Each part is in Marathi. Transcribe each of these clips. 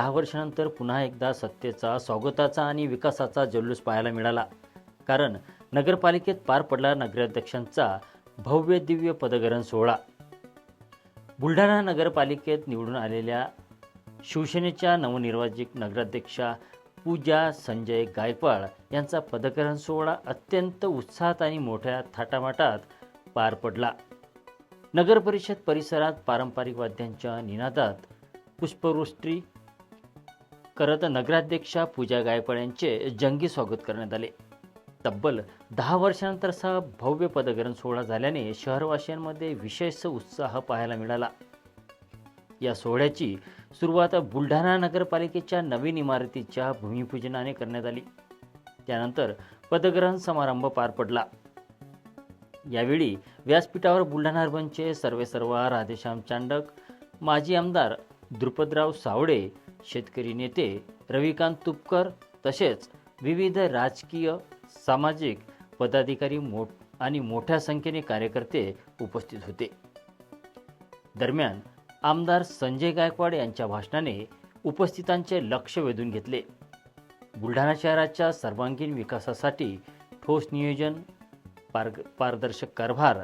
10 वर्षानंतर पुन्हा एकदा सत्तेचा, स्वागताचा आणि विकासाचा जल्लोष पाहायला मिळाला. कारण नगरपालिकेत पार पडला नगराध्यक्षांचा भव्य दिव्य पदग्रहण सोहळा. बुलढाणा नगरपालिकेत निवडून आलेल्या शिवसेनेच्या नवनिर्वाचित नगराध्यक्षा पूजा संजय गायकवाड यांचा पदग्रहण सोहळा अत्यंत उत्साहात आणि मोठ्या थाटामाटात पार पडला. नगरपरिषद परिसरात पारंपरिक वाद्यांच्या निनादात पुष्पवृष्टी करत नगराध्यक्षा पूजा गायकवाड यांचे जंगी स्वागत करण्यात आले. तब्बल 10 वर्षांनंतर असा भव्य पदग्रहण सोहळा झाल्याने शहरवासियांमध्ये विशेष उत्साह पाहायला मिळाला. या सोहळ्याची सुरुवात बुलढाणा नगरपालिकेच्या नवीन इमारतीच्या भूमिपूजनाने करण्यात आली. त्यानंतर पदग्रहण समारंभ पार पडला. यावेळी व्यासपीठावर बुलढाणा अर्बनचे सर्वेसर्वा राधेश्याम चांडक, माजी आमदार द्रुपदराव सावळे, शेतकरी नेते रविकांत तुपकर तसेच विविध राजकीय सामाजिक पदाधिकारी आणि मोठ्या संख्येने कार्यकर्ते उपस्थित होते. दरम्यान आमदार संजय गायकवाड यांच्या भाषणाने उपस्थितांचे लक्ष वेधून घेतले. बुलढाणा शहराच्या सर्वांगीण विकासासाठी ठोस नियोजन, पारदर्शक कारभार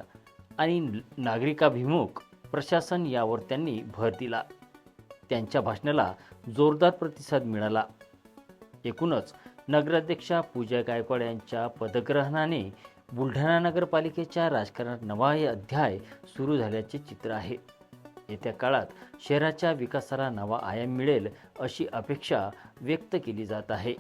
आणि नागरिकाभिमुख प्रशासन यावर त्यांनी भर दिला. त्यांच्या भाषणाला जोरदार प्रतिसाद मिळाला. एकूणच नगराध्यक्षा पूजा गायकवाड यांच्या पदग्रहणाने बुलढाणा नगरपालिकेच्या राजकारणात नवा अध्याय सुरू झाल्याचे चित्र आहे. येत्या काळात शहराच्या विकासाला नवा आयाम मिळेल अशी अपेक्षा व्यक्त केली जात आहे.